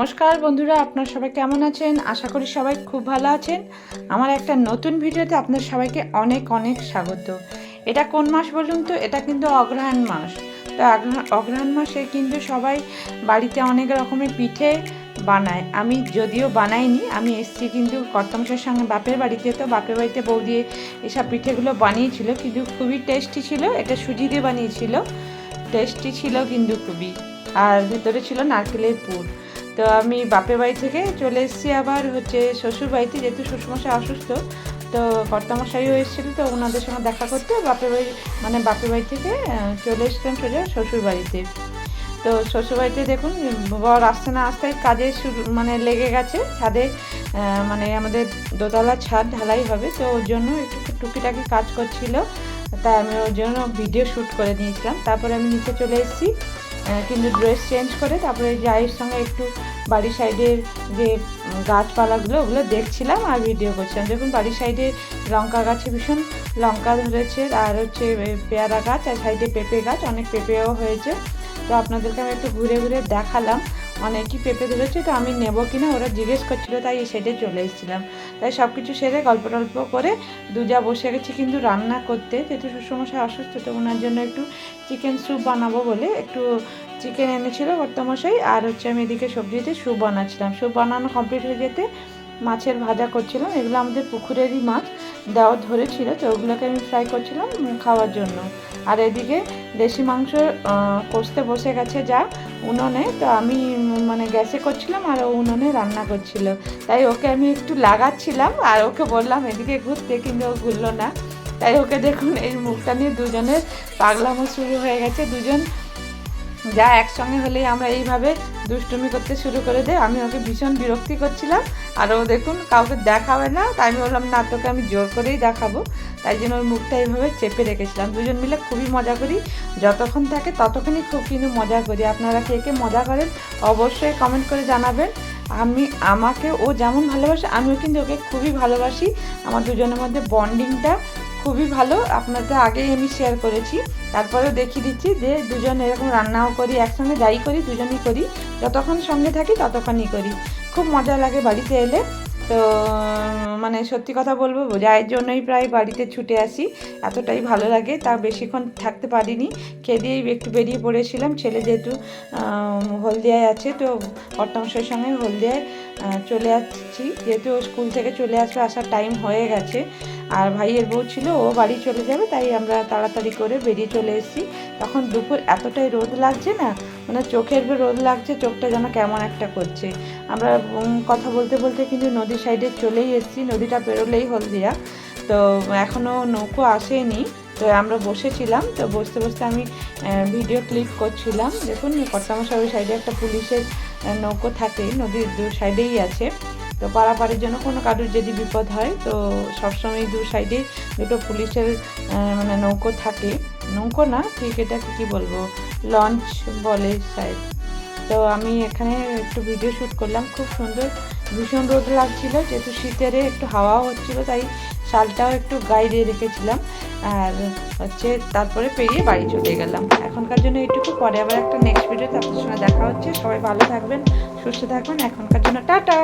নমস্কার বন্ধুরা, আপনারা সবাই কেমন আছেন? আশা করি সবাই খুব ভালো আছেন। আমার একটা নতুন ভিডিওতে আপনাদের সবাইকে অনেক অনেক স্বাগত। এটা কোন মাস বলুন তো? এটা কিন্তু অগ্রহায়ণ মাস। তো অগ্রহায়ণ মাসে কিন্তু সবাই বাড়িতে অনেক রকমের পিঠে বানায়। আমি যদিও বানাইনি, আমি এসেছি কিন্তু কর্তামশাইয়ের সঙ্গে বাপের বাড়িতে। তো বাপের বাড়িতে বৌদি এসব পিঠেগুলো বানিয়েছিল, কিন্তু খুবই টেস্টি ছিল। এটা সুজি দিয়ে বানিয়েছিল, টেস্টি ছিল কিন্তু খুবই। আর ভেতরে ছিল নারকেলের পুর। তো আমি বাপের বাড়ি থেকে চলে এসেছি আবার শ্বশুর বাড়িতে, যেহেতু শ্বশুরমশাই অসুস্থ। তো কর্তামশাইও এসেছিলো, তো ওনাদের সঙ্গে দেখা করতে বাপের বাড়ি থেকে চলে এসেছিলাম সোজা শ্বশুর বাড়িতে। তো শ্বশুরবাড়িতে দেখুন, বর আসতে না আসতেই কাজে লেগে গেছে ছাদে। আমাদের দোতলা ছাদ ঢালাই হবে, তো ওর জন্য একটু টুকিটাকি কাজ করছিল। তাই আমি ওর জন্য ভিডিও শ্যুট করে নিয়েছিলাম। তারপরে আমি নিচে চলে এসেছি, কিন্তু ড্রেস চেঞ্জ করে তারপরে জায়ের সঙ্গে একটু বাড়ির সাইডের যে গাছপালাগুলো ওগুলো দেখছিলাম আর ভিডিও করছিলাম। দেখুন, বাড়ির সাইডে লঙ্কা গাছে ভীষণ লঙ্কা ধরেছে, আর পেয়ারা গাছ, আর সাইডে পেঁপে গাছ, অনেক পেঁপেও হয়েছে। তো আপনাদেরকে আমি একটু ঘুরে ঘুরে দেখালাম অনেকই পেঁপে ধরেছে। তো আমি নেবো কিনা ওরা জিজ্ঞেস করছিলো, তাই এই সাইডে চলে এসেছিলাম। তাই সব কিছু সেরে গল্প টল্প করে দুজা বসে গেছি কিন্তু রান্না করতে। যেহেতু শ্বশুরমশাই অসুস্থ, তো ওনার জন্য একটু চিকেন স্যুপ বানাবো বলে একটু চিকেন এনেছিল কর্তামশাই। আর আমি এদিকে সবজিতে স্যুপ বানাচ্ছিলাম। স্যুপ বানানো কমপ্লিট হয়ে যেতে মাছের ভাজা করছিলাম। এগুলো আমাদের পুকুরেরই মাছ, দেওয়া ধরেছিল, তো ওগুলোকে আমি ফ্রাই করছিলাম খাওয়ার জন্য। আর এদিকে দেশি মাংস কষতে বসে গেছে যা উনুনে। তো আমি গ্যাসে করছিলাম আর ও উনুনে রান্না করছিল। তাই ওকে আমি একটু লাগাচ্ছিলাম আর ওকে বললাম এদিকে ঘুরতে, কিন্তু ও ঘুরলো না। তাই ওকে দেখুন, এই মুখটা নিয়ে দুজনের পাগলামো শুরু হয়ে গেছে। দুজন যা একসঙ্গে হলেই আমরা এইভাবে দুষ্টুমি করতে শুরু করে দেয়। আমি ওকে ভীষণ বিরক্তি করছিলাম, আর ও দেখুন কাউকে দেখাবে না। তাই আমি বললাম না, তোকে আমি জোর করেই দেখাবো। তাই জন্য ওর মুখটা এইভাবে চেপে রেখেছিলাম। দুজন মিলে খুবই মজা করি, যতক্ষণ থাকে ততক্ষণই খুব কিন্তু মজা করি। আপনারা কে কে মজা করেন অবশ্যই কমেন্ট করে জানাবেন। আমাকে ও যেমন ভালোবাসে, আমিও কিন্তু ওকে খুবই ভালোবাসি। আমার দুজনের মধ্যে বন্ডিংটা খুবই ভালো। আপনাদের আগেই আমি শেয়ার করেছি, তারপরেও দেখিয়ে দিচ্ছি যে দুজন এরকম রান্নাও করি একসঙ্গে, যাই করি দুজনই করি। যতক্ষণ সঙ্গে থাকি ততক্ষণই করি। খুব মজা লাগে বাড়িতে এলে। তো সত্যি কথা বলবো, যায়ের জন্যই প্রায় বাড়িতে ছুটে আসি, এতটাই ভালো লাগে। তা বেশিক্ষণ থাকতে পারিনি, খেয়ে দিয়েই একটু বেরিয়ে পড়েছিলাম। ছেলে যেহেতু হলদিয়ায় আছে, তো কর্তামশাইয়ের সঙ্গে হলদিয়ায় চলে আসছি, যেহেতু স্কুল থেকে চলে আসবে, আসার টাইম হয়ে গেছে। আর ভাইয়ের বউ ছিল, ও বাড়ি চলে যাবে, তাই আমরা তাড়াতাড়ি করে বেরিয়ে চলে এসেছি। তখন দুপুর, এতটাই রোদ লাগছে না, চোখের রোদ লাগছে, চোখটা যেন কেমন একটা করছে। আমরা কথা বলতে বলতে কিন্তু নদীর সাইডে চলেই এসেছি। নদীটা পেরোলেই হলদিয়া। তো এখনও নৌকো আসেনি, তো আমরা বসেছিলাম। তো বসতে বসতে আমি ভিডিও ক্লিপ করছিলাম। দেখুন, কর্তামশাই ওই সাইডে একটা পুলিশের নৌকো থাকে, নদীর দু সাইডেই আছে। তো পারাপারের জন্য কোনো কারোর যদি বিপদ হয়, তো সবসময় দু সাইডেই দুটো পুলিশের নৌকো থাকে। নৌকো না ঠিক, এটাকে কী বলবো, লঞ্চ বলে সাইড। তো আমি এখানে একটু ভিডিও শ্যুট করলাম, খুব সুন্দর। ভীষণ রোদ লাগছিল, যেহেতু শীতের একটু হাওয়াও হচ্ছিলো, তাই শালটাও একটু গায়ে দিয়ে রেখেছিলাম। আর তারপরে পেরিয়ে বাড়ি চলে গেলাম। এখনকার জন্য এইটুকু, পরে আবার একটা নেক্সট ভিডিওতে আপনার সঙ্গে দেখা হচ্ছে। সবাই ভালো থাকবেন, সুস্থ থাকবেন। এখনকার জন্য টাটা।